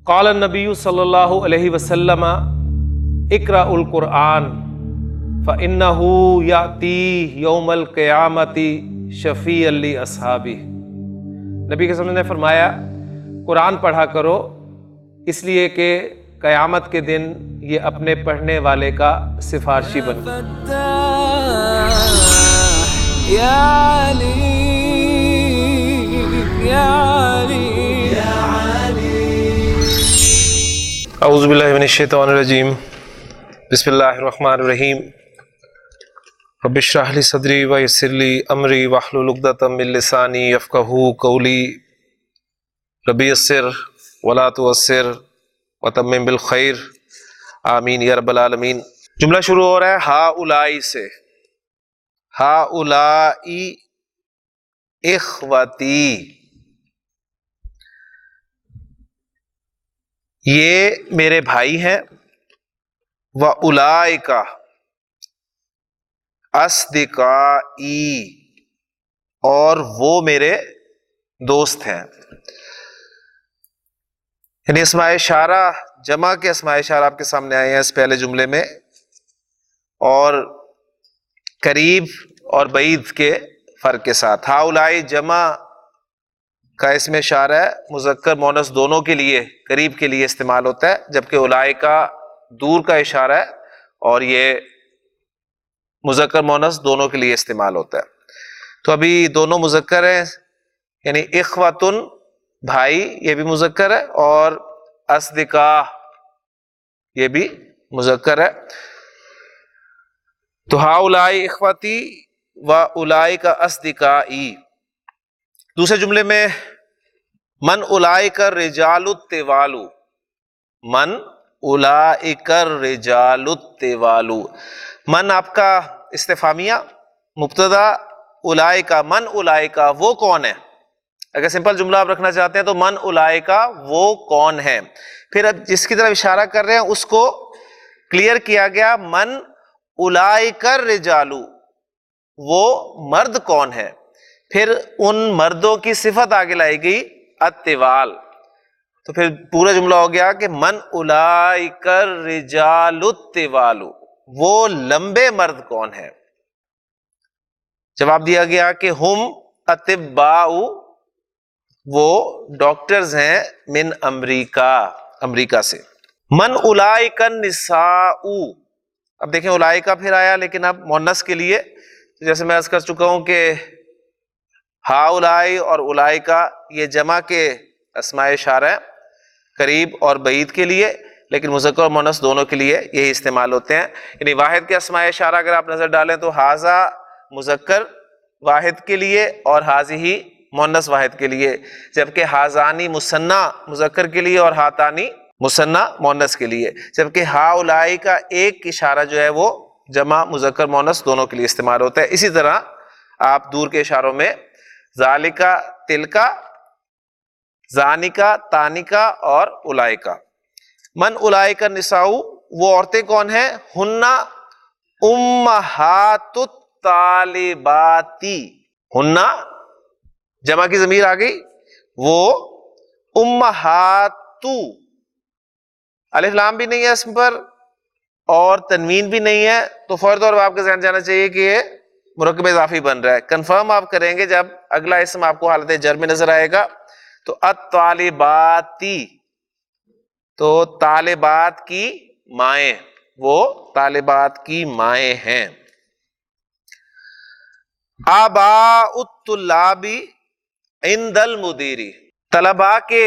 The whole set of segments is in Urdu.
قال النبی صلی اللہ علیہ وسلم اقرأ القرآن فإنه یأتی یوم القیامت شفیعا لاصحابہ۔ نبی کے صلی اللہ علیہ وسلم نے فرمایا قرآن پڑھا کرو اس لیے کہ قیامت کے دن یہ اپنے پڑھنے والے کا سفارشی بن۔ اعوذ باللہ من الشیطان الرجیم، بسم اللہ الرحمن الرحیم۔ رب اشرح لی صدری ویسر لی امری واحلل عقدۃ من لسانی یفقہوا قولی، رب یسر ولا تعسر وتمم بالخیر، آمین یا رب العالمین۔ جملہ شروع ہو رہا ہے ہؤلاء سے۔ ہؤلاء اخوتی، یہ میرے بھائی ہیں۔ وَأُولَئِکَ أَصْدِقَائِی، اور وہ میرے دوست ہیں۔ یعنی اسماء اشارہ، جمع کے اسماء اشارہ آپ کے سامنے آئے ہیں اس پہلے جملے میں، اور قریب اور بعید کے فرق کے ساتھ۔ ہؤلاء جمع کا اسم اشارہ ہے، مذکر مونث دونوں کے لیے، قریب کے لیے استعمال ہوتا ہے، جبکہ اولئک دور کا اشارہ ہے اور یہ مذکر مونث دونوں کے لیے استعمال ہوتا ہے۔ تو ابھی دونوں مذکر ہیں، یعنی اخوتن بھائی یہ بھی مذکر ہے، اور اصدقاء یہ بھی مذکر ہے۔ تو ہؤلاء اخوتی واولئک اصدقائی۔ دوسرے جملے میں من اولئک الرجال الطوال، من اولئک الرجال الطوال۔ من آپ کا استفہامیہ، مبتدا اولئک، من اولئک وہ کون ہے؟ اگر سمپل جملہ آپ رکھنا چاہتے ہیں تو من اولئک وہ کون ہے، پھر اب جس کی طرف اشارہ کر رہے ہیں اس کو کلیئر کیا گیا، من اولئک الرجال وہ مرد کون ہے، پھر ان مردوں کی صفت آگے لائی گئی الطوال، تو پھر پورا جملہ ہو گیا کہ من اولئک الرجال الطوال، وہ لمبے مرد کون ہے۔ جواب دیا گیا کہ ہم اطباء، وہ ڈاکٹرز ہیں، من امریکہ، امریکہ سے۔ من اولئک النساء، اب دیکھیں اولئک پھر آیا لیکن اب مؤنث کے لیے، جیسے میں عرض کر چکا ہوں کہ ہؤلاء اور اولئک یہ جمع کے اسماء اشارہ ہیں، قریب اور بعید کے لیے، لیکن مذکر اور مؤنث دونوں کے لیے یہی استعمال ہوتے ہیں۔ یعنی واحد کے اسماء اشارہ اگر آپ نظر ڈالیں تو ھذا مذکر واحد کے لیے اور ھذہ مؤنث واحد کے لیے، جبکہ ھذانی مثنی مذکر کے لیے اور ھاتانی مثنی مؤنث کے لیے، جبکہ ہؤلاء کا ایک اشارہ جو ہے وہ جمع مذکر مؤنث دونوں کے لیے استعمال ہوتا ہے۔ اسی طرح آپ دور کے اشاروں میں ذالکا، تلکا، زانکا، تانکا اور اولئک۔ من اولئک النساء وہ عورتیں کون ہیں؟ ہن امہات الطالبات، ہن جمع کی ضمیر آ گئی، وہ امہات، الف لام بھی نہیں ہے اسم پر اور تنوین بھی نہیں ہے، تو فوری طور پر آپ کے ذہن جانا چاہیے کہ یہ مرکب اضافی بن رہا ہے۔ کنفرم آپ کریں گے جب اگلا اسم آپ کو حالت جر میں نظر آئے گا، تو الطالباتی، تو طالبات کی مائیں، وہ طالبات کی مائیں ہیں۔ آباء الطلاب عند المدیر، طلباء کے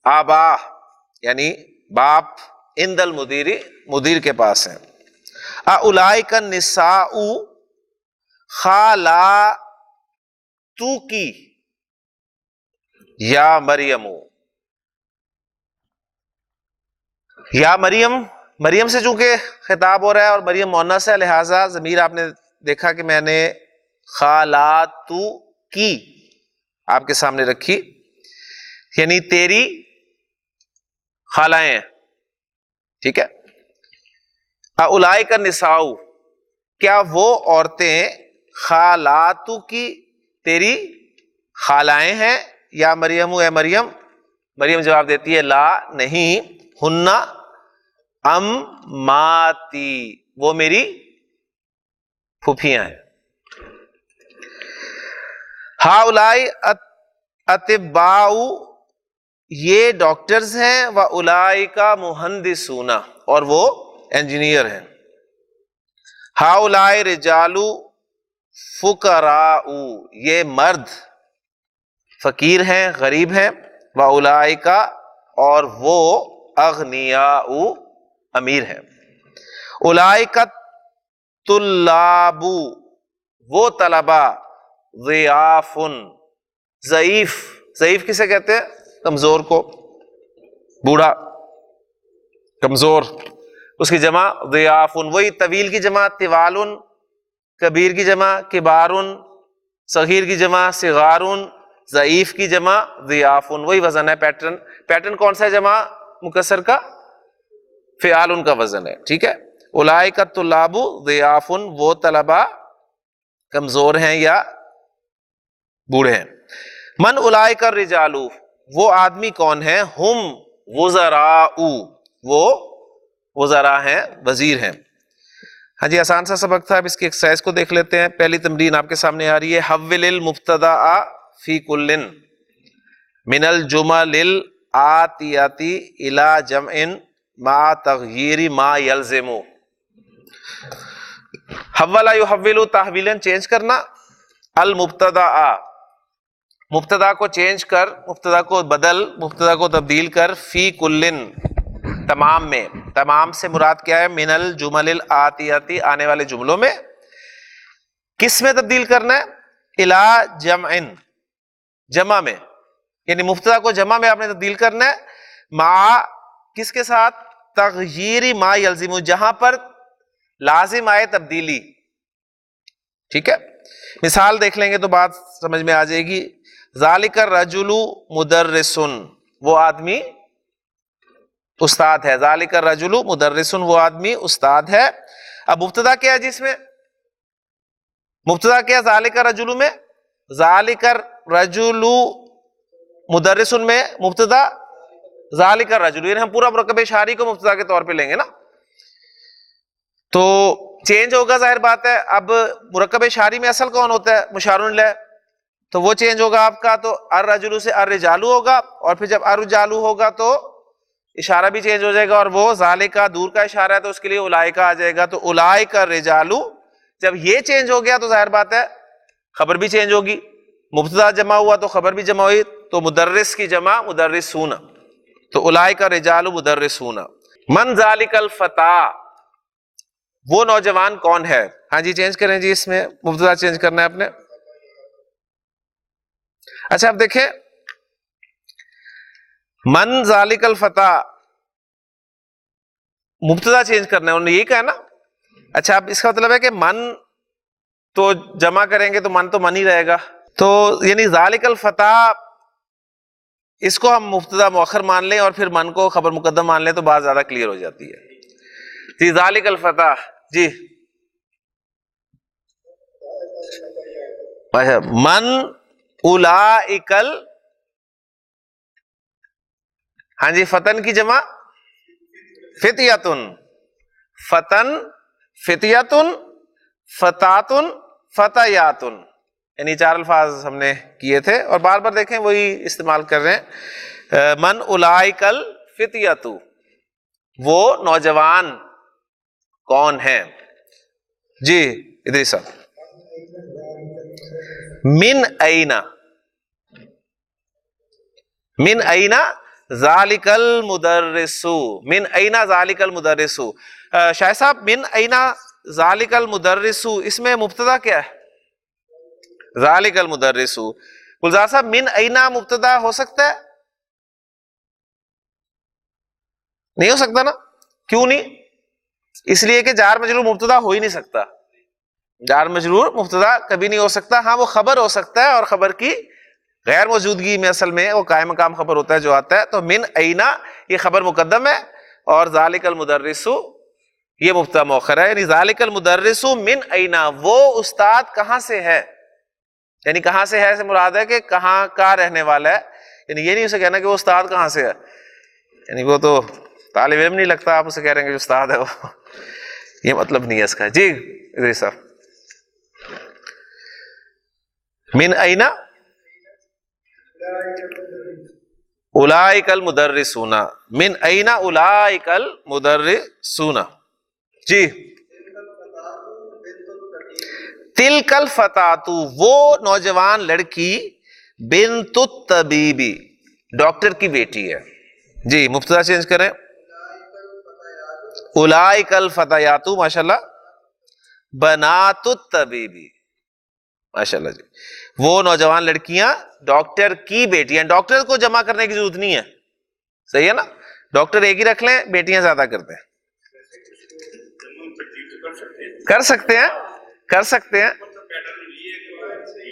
آبا یعنی باپ، عند المدیر مدیر کے پاس ہیں۔ اولئک النساء خالاتک یا مریم، یا مریم، مریم سے چونکہ خطاب ہو رہا ہے اور مریم مؤنث ہے، لہٰذا ضمیر آپ نے دیکھا کہ میں نے خالاتکی آپ کے سامنے رکھی، یعنی تیری خالائیں ہیں، ٹھیک ہے۔ اولئک النساء کیا وہ عورتیں خالاتو کی تیری خالائیں ہیں، یا مریم اے مریم مریم جواب دیتی ہے لا نہیں، ہننا اماتی، وہ میری پھوپھیاں ہیں. ہاؤلائی اتباء، یہ ڈاکٹرز ہیں، و اولئک مہندسون، اور وہ انجینئر ہیں. ہاؤلائی رجال فقراء، یہ مرد فقیر ہیں، غریب ہیں. و اولئک، اور وہ اغنیاء، امیر ہیں. اولئک طلاب، وہ طلبا، ضیاف، ضعیف. ضعیف کسے کہتے ہیں؟ کمزور کو، بوڑھا کمزور، اس کی جمع ضیاف. وہی طویل کی جمع طوال، کبیر کی جمع کبار، صغیر کی جمع صغار، ضعیف کی جمع ضیاف. وہی وزن ہے. پیٹرن کون سا ہے جمع مکسر کا؟ فعال کا وزن ہے. ٹھیک ہے. اولئک الطلاب ضیاف، وہ طلبا کمزور ہیں یا بوڑھے ہیں. من اولئک الرجال، وہ آدمی کون ہیں؟ ہم وزراء، وہ وزراء ہیں، وزیر ہیں. ہاں جی، آسان سا سبق تھا. اب اس کی ایکسرسائز کو دیکھ لیتے ہیں. پہلی تمرین آپ کے سامنے آ رہی ہے. حول المبتدا فی کل من الجمل الآتیۃ الی جمع مع تغییر ما یلزم. حول یحول تحویلا، چینج کرنا. المبتدا، مبتدا کو چینج کر، مبتدا کو بدل، مبتدا کو تبدیل کر. فی کلن، تمام میں. تمام سے مراد کیا ہے؟ من الجمل الآتیۃ، آنے والے جملوں میں. کس میں تبدیل کرنا ہے؟ الی جمع، جمع میں. یعنی مبتدا کو جمع میں آپ نے تبدیل کرنا ہے. مع، کس کے ساتھ؟ تغییر ما یلزم، جہاں پر لازم آئے تبدیلی. ٹھیک ہے. مثال دیکھ لیں گے تو بات سمجھ میں آ جائے گی. ذالک الرجل مدرس، وہ آدمی استاد ہے. ذالک الرجل مدرس، وہ آدمی استاد ہے. اب مبتدا کیا ہے جس میں؟ مبتدا کیا ذالک الرجل میں؟ ذالک الرجل مدرس میں مبتدا ذالک الرجل، یعنی ہم پورا مرکب اشاری کو مبتدا کے طور پہ لیں گے نا، تو چینج ہوگا، ظاہر بات ہے. اب مرکب اشاری میں اصل کون ہوتا ہے؟ مشار الیہ، تو وہ چینج ہوگا آپ کا. تو الرجل سے الرجال ہوگا، اور پھر جب الرجال ہوگا تو اشارہ بھی چینج ہو جائے گا. اور وہ ذالک دور کا اشارہ ہے تو اس کے لیے اولئک آ جائے گا. تو اولئک الرجال، جب یہ چینج ہو گیا تو ظاہر بات ہے خبر بھی چینج ہوگی. مبتدا جمع ہوا تو خبر بھی جمع ہوئی. تو مدرس کی جمع مدرسون، تو اولئک الرجال مدرسون. من ذالک الفتى، وہ نوجوان کون ہے؟ ہاں جی، چینج کریں جی، اس میں مبتدا چینج کرنا ہے آپ نے. اچھا اب دیکھیں، من ذالک الفتى، مبتدا چینج کرنا ہے، انہوں نے یہی کہا نا. اچھا اب اس کا مطلب ہے کہ من تو جمع کریں گے تو من ہی رہے گا. تو یعنی ذالک الفتى، اس کو ہم مبتدا مؤخر مان لیں اور پھر من کو خبر مقدم مان لیں تو بات زیادہ کلیئر ہو جاتی ہے. جی ذالک الفتى، جی من اولئک ہاں جی، فتن کی جمع فتیۃ، فتن فتیۃ، فتات، فتیات، یعنی 4 الفاظ ہم نے کیے تھے اور بار بار دیکھیں وہی استعمال کر رہے ہیں. من اولئک الفتیۃ، وہ نوجوان کون ہیں؟ جی ادریس صاحب. من این، من این ذالک المدرس، من این ذالک المدرس. شاہ صاحب من این ذالک المدرس، اس میں مبتدا کیا ہے؟ ذالک المدرس. گلزار صاحب من این مبتدا ہو سکتا ہے؟ نہیں ہو سکتا نا. کیوں نہیں؟ اس لیے کہ جار مجرور مبتدا ہو ہی نہیں سکتا. جار مجرور مبتدا کبھی نہیں ہو سکتا. ہاں وہ خبر ہو سکتا ہے، اور خبر کی غیر موجودگی میں اصل میں وہ قائم مقام خبر ہوتا ہے جو آتا ہے. تو من این یہ خبر مقدم ہے، اور ذالک المدرس یہ مبتدا مؤخر ہے. یعنی ذالک المدرس من این، وہ استاد کہاں سے ہے؟ یعنی کہاں سے ہے سے مراد ہے کہ کہاں کا رہنے والا ہے. یعنی یہ نہیں اسے کہنا کہ وہ استاد کہاں سے ہے، یعنی وہ تو طالب علم نہیں لگتا، آپ اسے کہہ رہے ہیں کہ جو استاد ہے وہ، یہ مطلب نہیں ہے اس کا. جی ادھر صاحب، من اینا اولئک المدرسون، من اینا اولئک المدرسون. جی تلک الفتاۃ، وہ نوجوان لڑکی، بنت الطبیبی، ڈاکٹر کی بیٹی ہے. جی مبتدا چینج کریں، اولئک الفتیات، ماشاءاللہ، بنات الطبیبی، ماشاءاللہ. جی وہ نوجوان لڑکیاں ڈاکٹر کی بیٹیاں، ڈاکٹر کو جمع کرنے کی ضرورت نہیں ہے، صحیح ہے نا، ڈاکٹر ایک ہی رکھ لیں، بیٹیاں زیادہ کرتے ہیں. کر سکتے ہیں، کر سکتے ہیں،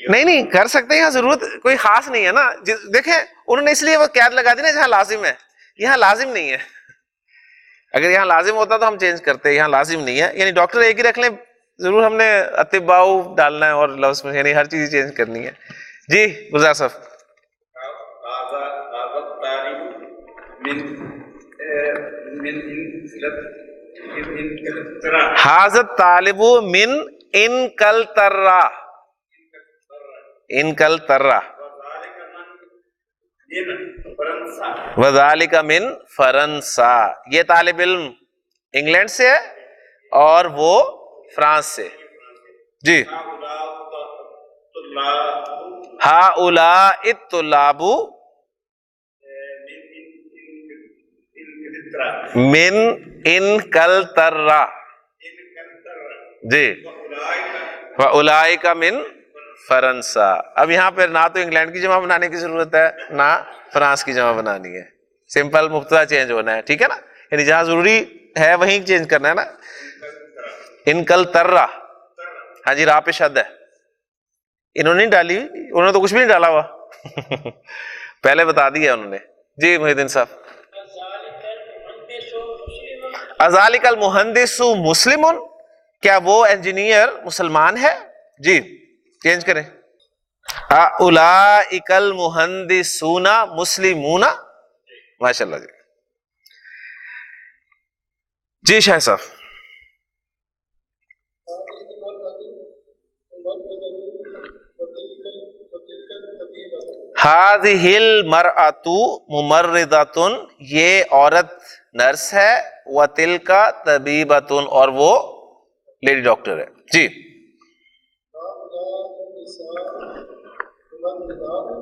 نہیں کر سکتے ہیں، یہاں ضرورت کوئی خاص نہیں ہے نا. دیکھیں انہوں نے اس لیے وہ قید لگا دی نا جہاں لازم ہے، یہاں لازم نہیں ہے. اگر یہاں لازم ہوتا تو ہم چینج کرتے، یہاں لازم نہیں ہے، یعنی ڈاکٹر ایک ہی رکھ لیں. ضرور ہم نے اتباؤ ڈالنا ہے اور لفظ میں، یعنی ہر چیز چینج کرنی ہے. جی گلزار صاحب، حاضر طالب من انکلترا، انکلترا، وذالک من فرنسا، یہ طالب علم انگلینڈ سے ہے اور وہ فرانس سے. جی ہؤلاء الطلاب من انکلترا، جی واولئک من فرنسا. اب یہاں پہ نہ تو انگلینڈ کی جمع بنانے کی ضرورت ہے نہ فرانس کی جمع بنانی ہے، سمپل مبتدا چینج ہونا ہے، ٹھیک ہے نا، یعنی جہاں ضروری ہے وہیں چینج کرنا ہے نا. انکلترا، ہاں جی، راہ پہ شد ہے، انہوں نے نہیں ڈالی، انہوں نے تو کچھ بھی نہیں ڈالا ہوا پہلے بتا دیا انہوں نے. جی محی الدین صاحب، اذالک المہندس مسلم، کیا وہ انجینئر مسلمان ہے؟ جی چینج کریں، اولئک المہندسون مسلمون، ماشاءاللہ. جی جی شاہ صاحب، ہذہ المرأۃ ممرضۃ، یہ عورت نرس ہے، وتلک طبیبۃ، اور وہ لیڈی ڈاکٹر ہے. جی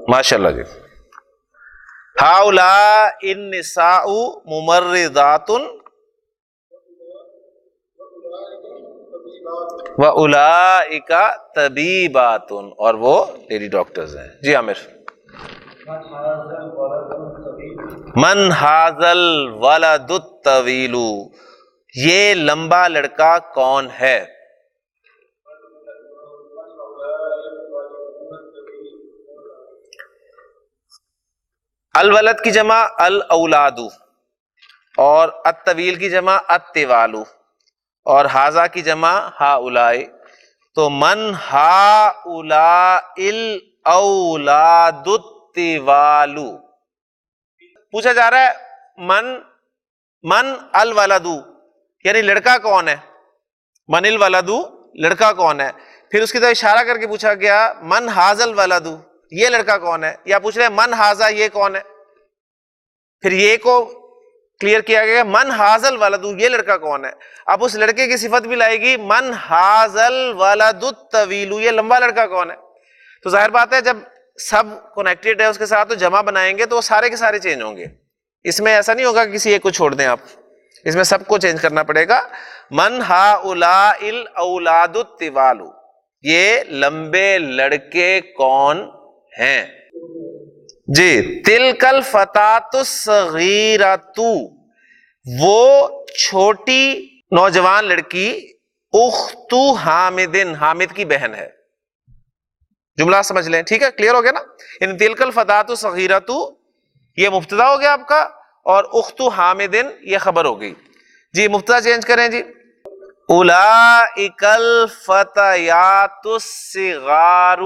ماشاءاللہ. جی ہؤلاء النساء ممرضات واولئک طبیبات، اور وہ لیڈی ڈاکٹرز ہیں. جی عامر، من ھذا الولد الطویل، یہ لمبا لڑکا کون ہے؟ الولد کی جمع الاولاد، اور الطویل کی جمع الطوال، اور ھذا کی جمع ہؤلاء. تو من ہؤلاء الاولاد الطوال، پوچھا جا رہا ہے من الولد، یعنی لڑکا کون ہے، من الولد لڑکا کون ہے. پھر اس کی طرف اشارہ کر کے پوچھا گیا من ھذا الولد، یہ لڑکا کون ہے، یا پوچھ رہے ہیں من ھذا، یہ کون ہے. پھر یہ کو کلیئر کیا گیا من ھذا الولد، یہ لڑکا کون ہے. اب اس لڑکے کی صفت بھی لائے گی من ھذا الولد الطویل، یہ لمبا لڑکا کون ہے. تو ظاہر بات ہے جب سب کنیکٹڈ ہے اس کے ساتھ تو جمع بنائیں گے تو وہ سارے کے سارے چینج ہوں گے. اس میں ایسا نہیں ہوگا کہ کسی ایک کو چھوڑ دیں آپ، اس میں سب کو چینج کرنا پڑے گا. من ہؤلاء الاولاد الطوال، یہ لمبے لڑکے کون ہیں. جی تلک الفتاۃ الصغیرۃ، وہ چھوٹی نوجوان لڑکی، اخت حامد، حامد کی بہن ہے. جملہ سمجھ لیں، ٹھیک ہے، کلیئر ہو گیا نا. ان تلک الفتاۃ الصغیرۃ یہ مبتدا ہو گیا آپ کا، اور اخت حامد یہ خبر ہو گئی. جی مبتدا چینج کریں. جی اولئک الفتیات الصغار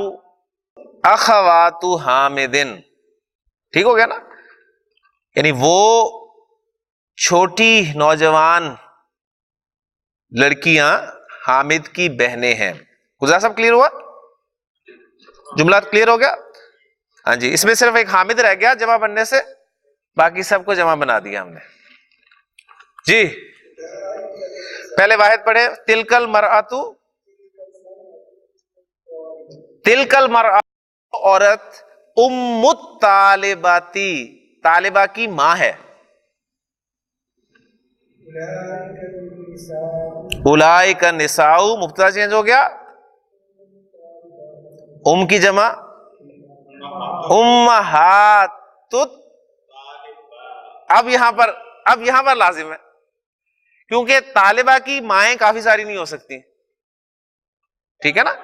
اخوات حامد، ٹھیک ہو گیا نا. یعنی وہ چھوٹی نوجوان لڑکیاں حامد کی بہنیں ہیں. گزار صاحب کلیئر ہوا؟ جملہ کلیئر ہو گیا؟ ہاں جی. اس میں صرف ایک حامد رہ گیا جمع بننے سے، باقی سب کو جمع بنا دیا ہم نے. جی پہلے واحد پڑھے. تلک المرأۃ، تلک المرأۃ عورت، ام الطالباتی طالبہ کی ماں ہے. اولئک النساء مبتدا چینج ہو گیا، ام کی جمع امہات. اب یہاں پر لازم ہے، کیونکہ طالبہ کی مائیں کافی ساری نہیں ہو سکتی. ٹھیک ہے نا.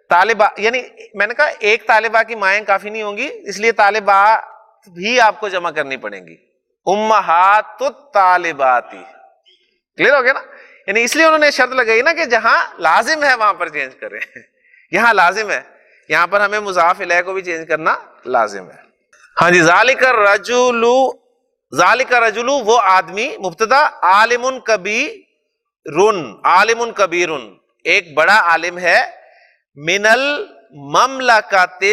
طالبہ یعنی میں نے کہا ایک طالبہ کی مائیں کافی نہیں ہوں گی، اس لیے طالبات بھی آپ کو جمع کرنی پڑیں گی. امہات الطالباتی. کلیئر ہو گیا نا. یعنی اس لیے انہوں نے شرط لگائی نا کہ جہاں لازم ہے وہاں پر چینج کریں. یہاں لازم ہے، یہاں پر ہمیں مضاف الیہ کو بھی چینج کرنا لازم ہے. ہاں جی. ذالک الرجل، ذالک الرجل وہ آدمی، مبتدا عالم کبیر، عالم کبیر ایک بڑا عالم ہے، من المملکۃ،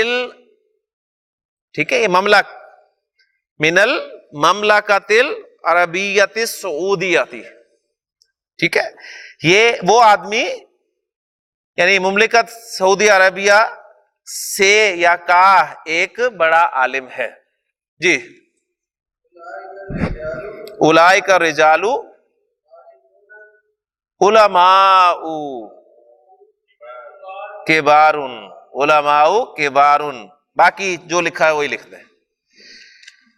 ٹھیک ہے یہ مملک، من المملکۃ العربیۃ السعودیۃ. ٹھیک ہے. یہ وہ آدمی یعنی مملکت سعودی عربیہ سے یا کا ایک بڑا عالم ہے. جی. اولئک الرجال علماء کبار، علماء کبار. باقی جو لکھا ہے وہی لکھ دیں.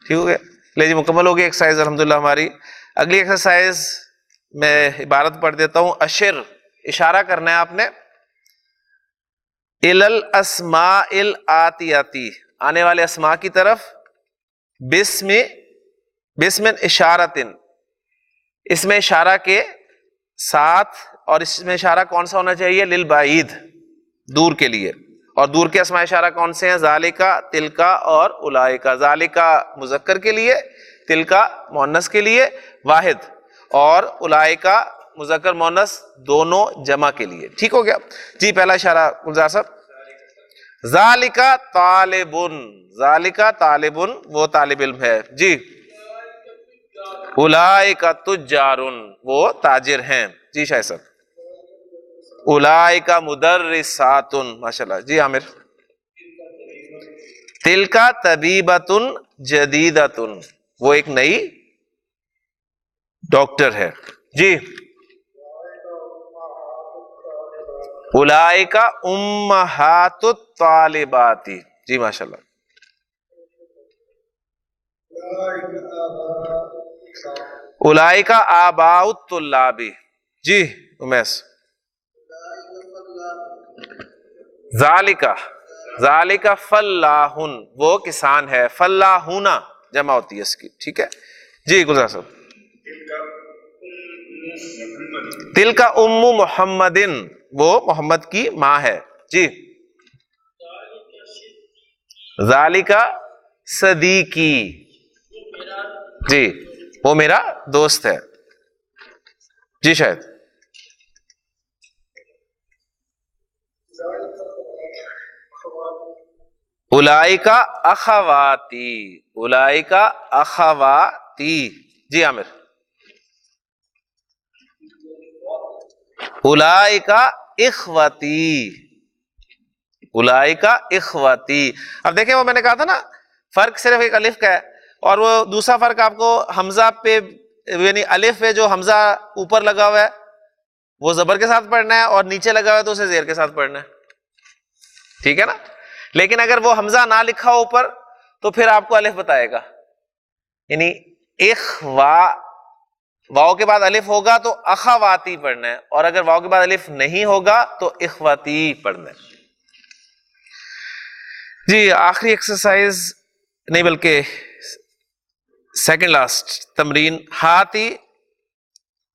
ٹھیک ہو گیا. لے جی مکمل ہوگی ایکسرسائز الحمدللہ ہماری. اگلی ایکسرسائز میں عبارت پڑھ دیتا ہوں. اشر، اشارہ کرنا ہے آپ نے. الی الاسماء الآتیۃ، آنے والے اسماء کی طرف. بسم اشارت، اس میں اشارہ کے ساتھ، اور اس میں اشارہ کون سا ہونا چاہیے؟ للبعید، دور کے لیے. اور دور کے اسماء اشارہ کون سے ہیں؟ ذالکا، تلکا اور اولئکا. ذالکا مذکر کے لیے، تلکا مؤنث کے لیے واحد، اور اولئکا مذکر مؤنث دونوں جمع کے لیے. ٹھیک ہو گیا. جی پہلا اشارہ گلزار صاحب. ذالکا طالبن، ذالکا طالبن وہ طالب علم ہے. جی. اولئکا تجارن وہ تاجر ہیں. جی شاہ صاحب. اولئکا مدرسات، ماشاءاللہ. جی عامر. تلکا طبیبۃ جدیدۃ وہ ایک نئی ڈاکٹر ہے. جی. اولئکا امہات الطالبات. جی ماشاءاللہ. اولئکا آباء الطلاب. جی امیس. ذالکا، ذالکا فلاحن وہ کسان ہے. فلاحون جمع ہوتی ہے اس کی. ٹھیک ہے. جی گلزار صاحب. تلکا ام محمد وہ محمد کی ماں ہے. جی. ذالکا صدیقی، جی وہ میرا دوست ہے. جی شاید. اولئکا اخواتی، اولئکا اخواتی. جی عامر. اولئکا اخوتی، اولئکا اخوتی. اب دیکھیں وہ میں نے کہا تھا نا فرق صرف ایک الف کا ہے، اور وہ دوسرا فرق آپ کو حمزہ پہ یعنی الف پہ جو حمزہ اوپر لگا ہوا ہے وہ زبر کے ساتھ پڑھنا ہے، اور نیچے لگا ہوا ہے تو اسے زیر کے ساتھ پڑھنا ہے. ٹھیک ہے نا. لیکن اگر وہ حمزہ نہ لکھا ہو اوپر تو پھر آپ کو الف بتائے گا. یعنی اخوا، واؤ کے بعد الف ہوگا تو اخواتی پڑھنا ہے، اور اگر واؤ کے بعد الف نہیں ہوگا تو اخواتی پڑھنا ہے. جی آخری ایکسرسائز نہیں بلکہ سیکنڈ لاسٹ تمرین. ہاتی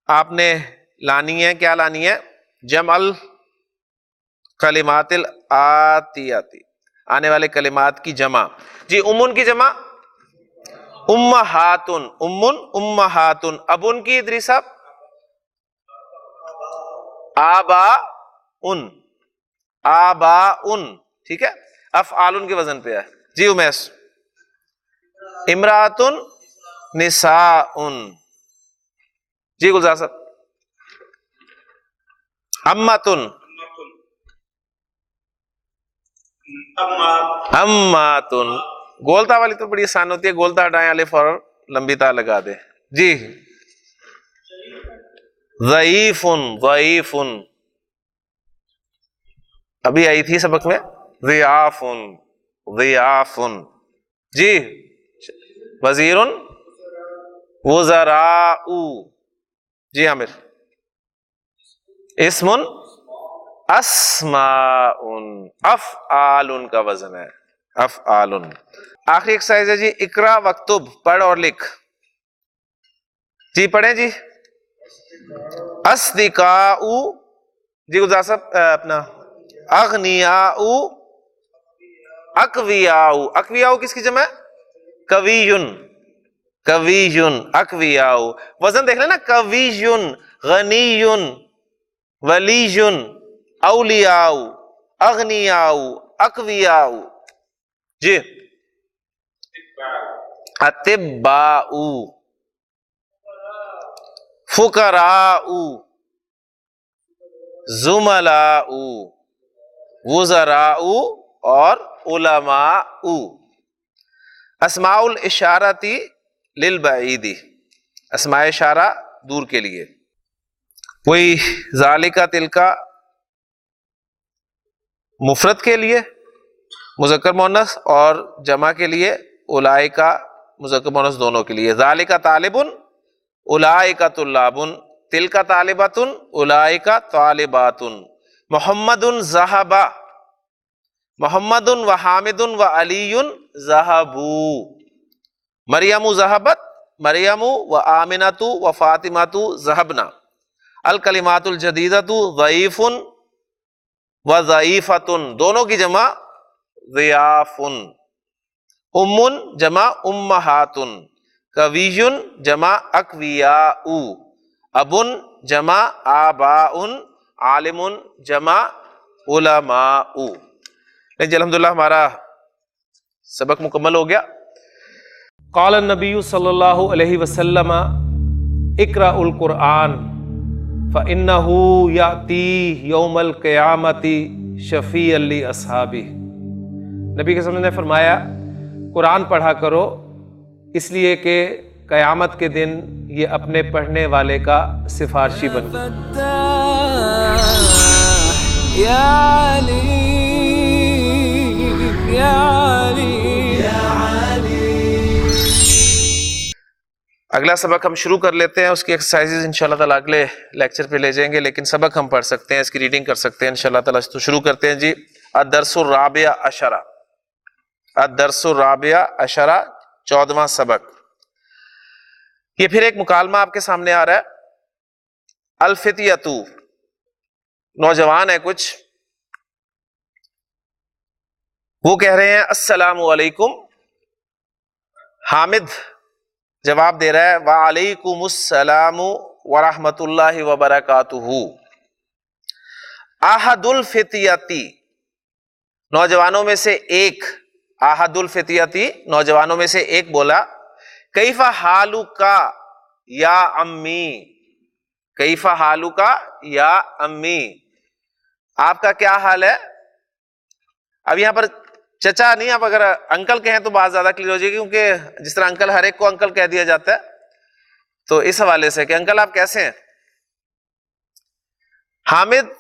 آپ نے لانی ہے، کیا لانی ہے؟ جمع الکلمات الآتیاتی، آنے والے کلمات کی جمع. جی امن کی جمع امہاتن، امن امہاتن، ابن کی ادری صاحب آباءن، آباءن، ٹھیک ہے، افعال کے وزن پہ ہے جی امیس. امراتن نساءن، جی گلزار صاحب. امتن، اماتن، گولتا والی تو بڑی آسان ہوتی ہے، گولتا ہٹائیں الف اور لمبی تا لگا دیں جی. ضعیفن، ضعیفن ابھی آئی تھی سبق میں. ضیافن، ضیافن جی. وزیرن، وزراء جی. عامر اسمن، اسماء، افعال کا وزن ہے، افعال. آخری ایکسرسائز ہے جی اقرا وکتب، پڑھ اور لکھ جی. پڑھیں جی. اصدقاء جی گلزار صاحب اپنا اغنیاء، اقویاء، اقویاء کس کی جمع ہے؟ قویٌ، قویٌ، اقویاء. وزن دیکھ لینا، قویٌ، غنیٌ، ولیٌ، اولیاء، اغنیاء، اقویاء جی. اطباء، فقراء، زملاء، وزراء اور علماء. اسماء الاشارتی للبعید، اسماء اشارہ دور کے لیے. کوئی ذالک تلکا مفرد کے لیے مذکر مؤنث اور جمع کے لیے اولئک مذکر مؤنث دونوں کے لیے. ذالک طالب، اولئک طلاب، تلک طالبۃ، اولئک طالبات. محمد ذهب، محمد و حامد و علی ذهبوا. مریم ذهبت، مریم و آمنۃ و فاطمۃ ذهبنا. الکلمات الجدیدۃ ضعیف و ضعیفۃ، دونوں کی جمع ضیاف. امن جمع امہات، قوی جمع اقویاء، ابن جمع آباء، عالم جمع علماء. جی الحمدللہ ہمارا سبق مکمل ہو گیا. قال النبی صلی اللہ علیہ وسلم اقرأ القرآن فإنه یأتی یوم القیامۃ شفیعا لأصحابہ. نبی کے وسلم نے فرمایا قرآن پڑھا کرو اس لیے کہ قیامت کے دن یہ اپنے پڑھنے والے کا سفارشی بن گا. اگلا سبق ہم شروع کر لیتے ہیں، اس کی ایکسرسائزز انشاءاللہ تعالیٰ اگلے لیکچر پہ لے جائیں گے، لیکن سبق ہم پڑھ سکتے ہیں، اس کی ریڈنگ کر سکتے ہیں انشاءاللہ تعالیٰ. تو شروع کرتے ہیں جی. الدرس الرابع عشر، الدرس الرابع عشر 14واں سبق. یہ پھر ایک مکالمہ آپ کے سامنے آ رہا ہے. الفتیۃ، نوجوان ہے کچھ، وہ کہہ رہے ہیں السلام علیکم. حامد جواب دے رہا ہے وعلیکم السلام ورحمۃ اللہ وبرکاتہ. احد الفتیتی، نوجوانوں میں سے ایک، احد الفتیتی نوجوانوں میں سے ایک بولا کیف حالک یا امی، کیف حالک یا امی، آپ کا کیا حال ہے. اب یہاں پر چچا نہیں، اب اگر انکل کہیں تو بات زیادہ کلیئر ہو جائے گی، کیونکہ جس طرح انکل ہر ایک کو انکل کہہ دیا جاتا ہے، تو اس حوالے سے کہ انکل آپ کیسے ہیں. حامد،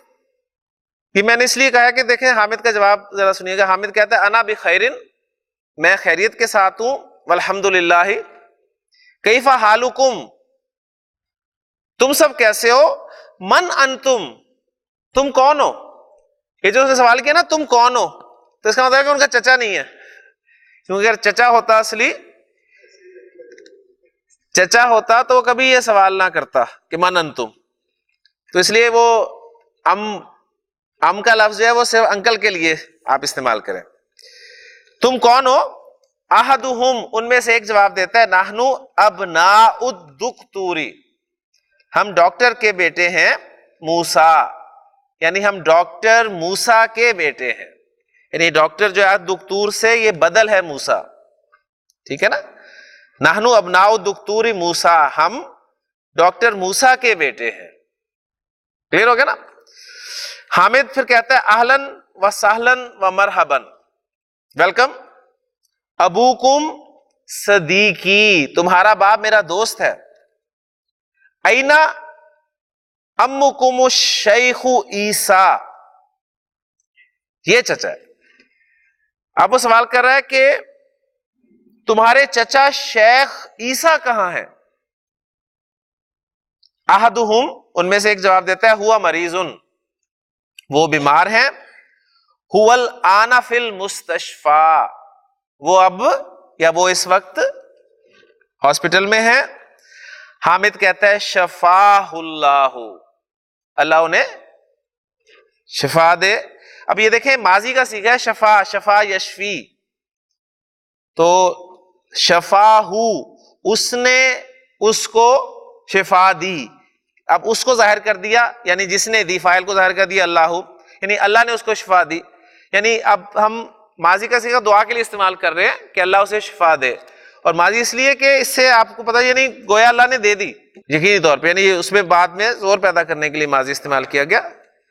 یہ میں نے اس لیے کہا کہ دیکھیں حامد کا جواب ذرا سنیے گا. حامد کہتا ہے انا بخیر، میں خیریت کے ساتھ ہوں، والحمدللہ. کیف حالکم، تم سب کیسے ہو. من انتم، تم کون ہو. یہ جو اس نے سوال کیا نا تم کون ہو، تو اس کا مطلب ہے کہ ان کا چچا نہیں ہے، کیونکہ اگر چچا ہوتا، اصلی چچا ہوتا تو وہ کبھی یہ سوال نہ کرتا کہ من انتم. تو اس لیے وہ ام کا لفظ جو ہے وہ صرف انکل کے لیے آپ استعمال کریں. تم کون ہو. احدہم ان میں سے ایک جواب دیتا ہے نحنو ابناء الدکتوری ہم ڈاکٹر کے بیٹے ہیں موسیٰ، یعنی ہم ڈاکٹر موسیٰ کے بیٹے ہیں، یعنی ڈاکٹر جو ہے دکتور سے یہ بدل ہے موسیٰ، ٹھیک ہے نا، نحنو ابناء الدکتوری موسیٰ ہم ڈاکٹر موسیٰ کے بیٹے ہیں، کلیئر ہو گیا نا۔ حامد پھر کہتا ہے اہلن و سہلن و مرحبن، ویلکم، ابوکم صدیقی تمہارا باپ میرا دوست ہے، اینا امکم الشیخ عیسیٰ یہ چچا ہے۔ اب وہ سوال کر رہا ہے کہ تمہارے چچا شیخ عیسیٰ کہاں ہیں؟ احدہم ان میں سے ایک جواب دیتا ہے ہوا مریضن وہ بیمار ہیں، هو الآن فی المستشفیٰ وہ اب یا وہ اس وقت ہاسپٹل میں ہے۔ حامد کہتا ہے شفاہ اللہ اللہ انہیں شفا دے۔ اب یہ دیکھیں ماضی کا صیغہ ہے شفا، شفا یشفی، تو شفاہ اس نے اس کو شفا دی، اب اس کو ظاہر کر دیا، یعنی جس نے دی فاعل کو ظاہر کر دیا اللہ، یعنی اللہ نے اس کو شفا دی، یعنی اب ہم ماضی کا صیغہ دعا کے لیے استعمال کر رہے ہیں کہ اللہ اسے شفا دے، اور ماضی اس لیے کہ اس سے آپ کو پتہ یعنی گویا اللہ نے دے دی یقینی طور پہ، یعنی اس میں بعد میں زور پیدا کرنے کے لیے ماضی استعمال کیا گیا۔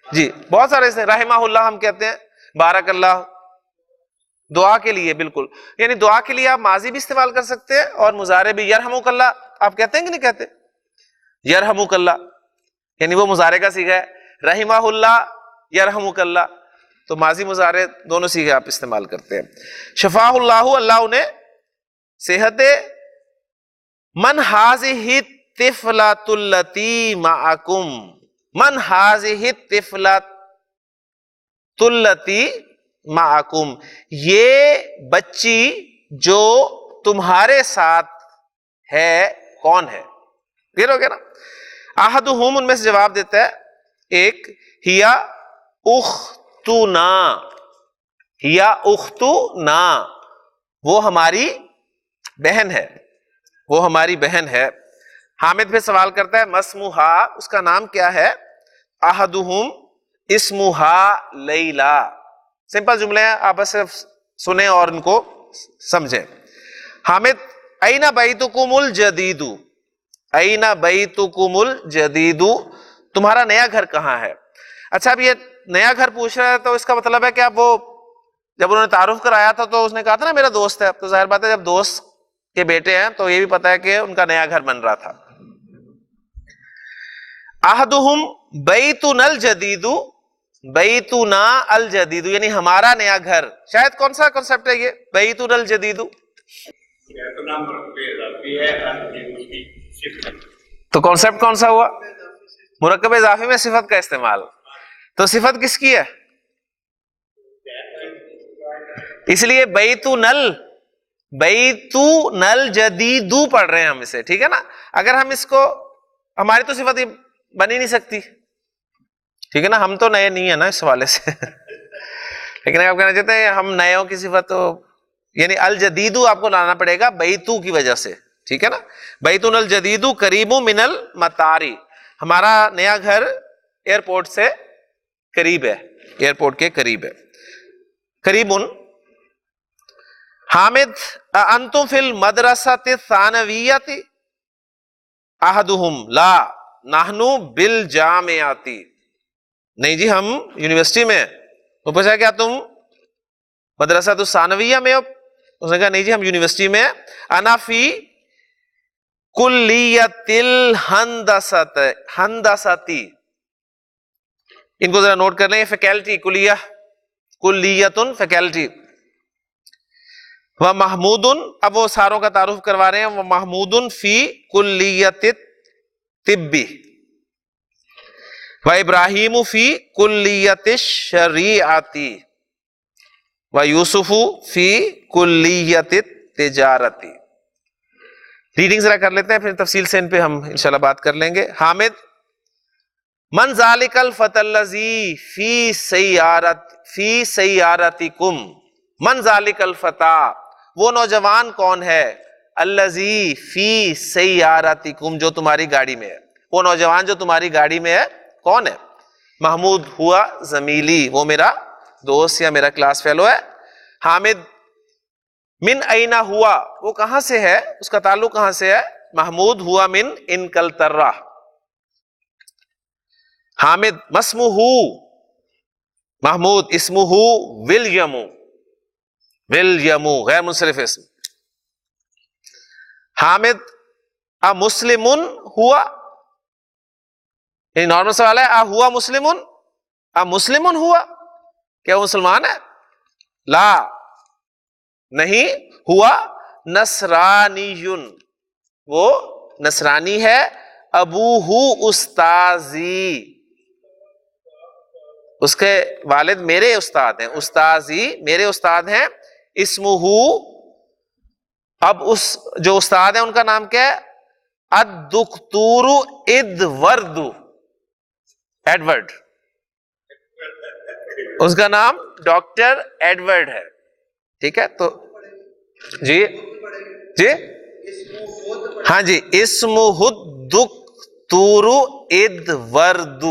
جی بہت سارے اسے رحمہ اللہ ہم کہتے ہیں، بارک اللہ دعا کے لیے، بالکل، یعنی دعا کے لیے آپ ماضی بھی استعمال کر سکتے ہیں اور مضارع بھی۔ یرحمک اللہ آپ کہتے ہیں کہ نہیں کہتے؟ یرحمک اللہ یعنی وہ مضارع کا صیغہ ہے، رحمہ اللہ یرحمک اللہ، تو ماضی مضارع دونوں صیغے آپ استعمال کرتے ہیں۔ شفاہ اللہ اللہ انہیں صحت دے۔ من ہذہ الطفلۃ التی معکم من ہذہ الطفلۃ التی معکم یہ بچی جو تمہارے ساتھ ہے کون ہے؟ کلیئر ہو گیا نا۔ احدہم ان میں سے جواب دیتا ہے ایک ہیا اختنا ہیا اختنا وہ ہماری بہن ہے، وہ ہماری بہن ہے۔ حامد پھر سوال کرتا ہے مسموہا اس کا نام کیا ہے؟ احدہم اسمہا لیلا، سمپل جملے ہیں، آپ بس صرف سنیں اور ان کو سمجھیں۔ حامد این بیتکم الجدید این بیتکم الجدید تمہارا نیا گھر کہاں ہے؟ اچھا اب یہ نیا گھر پوچھ رہا ہے تو اس کا مطلب ہے کہ اب وہ جب انہوں نے تعارف کرایا تھا تو اس نے کہا تھا نا میرا دوست ہے، تو ظاہر بات ہے جب دوست کے بیٹے ہیں تو یہ بھی پتا ہے کہ ان کا نیا گھر بن رہا تھا۔ احدہم بیتنا الجدید بیتنا الجدید یعنی ہمارا نیا گھر، شاید کون سا کنسپٹ ہے یہ بیتنا الجدید؟ تو کنسپٹ کون سا ہوا؟ مرکب اضافی میں صفت کا استعمال، تو صفت کس کی ہے؟ اس لیے بیتنا الجدید پڑھ رہے ہیں ہم اسے، ٹھیک ہے نا۔ اگر ہم اس کو ہماری تو صفت بن ہی نہیں سکتی، ٹھیک ہے نا، ہم تو نئے نہیں ہیں نا اس حوالے سے لیکن آپ کہنا چاہتے ہیں ہم نئےوں کی صفت تو یعنی الجدید آپ کو لانا پڑے گا بیتو کی وجہ سے، ٹھیک ہے نا۔ بیتنا الجدید قریب من المطاری ہمارا نیا گھر ایئرپورٹ سے قریب ہے، ایئرپورٹ کے قریب ہے، قریبن۔ حامد انتم فی المدرسۃ الثانویۃ احدہم لا نحن بالجامعۃ نہیں جی ہم یونیورسٹی میں ہیں۔ وہ پوچھا کیا تم مدرسۃ الثانویہ میں ہو؟ اس نے کہا نہیں جی ہم یونیورسٹی میں ہیں۔ انا فی کلیۃ الہندسۃ ہندستی ان کو ذرا نوٹ کر لیں، فیکلٹی کلیہ کلیۃ فیکلٹی۔ ومحمود اب وہ ساروں کا تعارف کروا رہے ہیں، ومحمود فی کلیۃ الطب وابراہیم فی کلیۃ الشریعۃ ویوسف فی کلیۃ التجارۃ۔ ریڈنگ ذرا کر لیتے ہیں پھر تفصیل سے ان پہ ہم انشاءاللہ بات کر لیں گے۔ حامد من ذالک الفتى الذی فی سیارتکم من ذالک الفتى وہ نوجوان کون ہے، الذی فی سیارتکم، جو تمہاری گاڑی میں ہے، وہ نوجوان جو تمہاری گاڑی میں ہے کون ہے؟ محمود ہوا زمیلی، وہ میرا دوست یا میرا کلاس فیلو ہے۔ حامد من اینا ہوا، وہ کہاں سے ہے، اس کا تعلق کہاں سے ہے؟ محمود ہوا من انکلترہ۔ حامد مسمہ، محمود اسمہ ولیم، ولیم غیر منصرف اسم۔ حامد مسلم ہوا، یہ نارمل سوال ہے، ہوا مسلم، مسلم ہوا، کیا وہ مسلمان ہے؟ لا، نہیں، ہوا نصرانی، وہ نصرانی ہے، ابوہ استاذی، اس کے والد میرے استاد ہیں، استاذی میرے استاد ہیں، اسمہ، اب اس جو استاد ہیں ان کا نام کیا ہے؟ الدکتور ایڈورڈ، ایڈورڈ، اس کا نام ڈاکٹر ایڈورڈ ہے، ٹھیک ہے؟ تو جی جی ہاں جی، اسمہ الدکتور ایڈورڈ،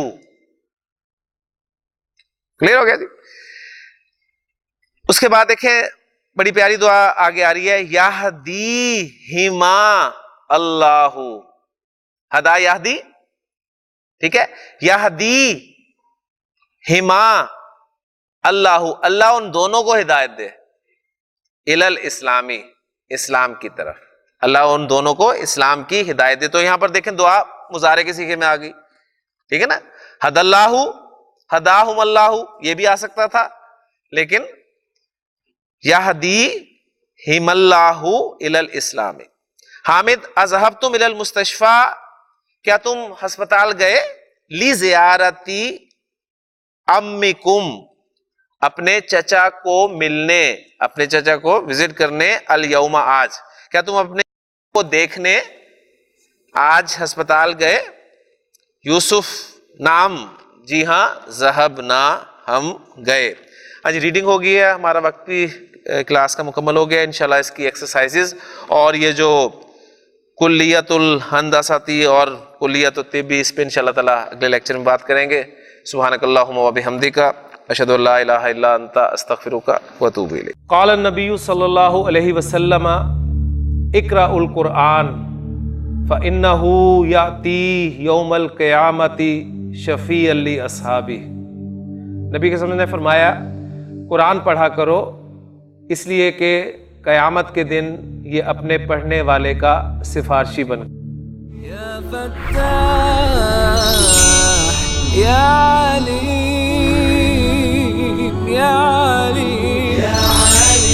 کلیئر ہو گیا جی؟ اس کے بعد دیکھیں بڑی پیاری دعا آگے آ رہی ہے، یہدیہما اللہ، ہدا یہدی، ٹھیک ہے؟ یہدیہما اللہ، اللہ ان دونوں کو ہدایت دے، الی الاسلامی، اسلام کی طرف، اللہ ان دونوں کو اسلام کی ہدایت دے۔ تو یہاں پر دیکھیں دعا مضارع کے صیغے میں آ گئی، ٹھیک ہے نا؟ ہد اللہ، ہداہم اللہ، یہ بھی آ سکتا تھا، لیکن یہدیہم اللہ الی الاسلام۔ حامد اذهبتم الی المستشفى، کیا تم ہسپتال گئے؟ لزیارتی امکم، اپنے چچا کو ملنے، اپنے چچا کو وزٹ کرنے، الیوم آج، کیا تم اپنے کو دیکھنے آج ہسپتال گئے؟ یوسف نام، جی ہاں، ذہبنا، ہم گئے۔ آج ریڈنگ ہو گئی ہے، ہمارا وقت بھی کلاس کا مکمل ہو گیا، انشاءاللہ اس کی ایکسرسائزز اور یہ جو کلیت الہندساتی اور کلیت الطبی، اس پہ انشاءاللہ تعالیٰ اگلے لیکچر میں بات کریں گے۔ سبحانک اللہم و بحمدک، اشہد ان لا الہ الا انت، استغفرک و اتوب الیک۔ قال النبی صلی اللہ علیہ وسلم اقرأ القرآن فإنہ یأتی یوم القیامۃ شفیعا لأصحابہ، نبی کے وسلم نے فرمایا قرآن پڑھا کرو، اس لیے کہ قیامت کے دن یہ اپنے پڑھنے والے کا سفارشی بن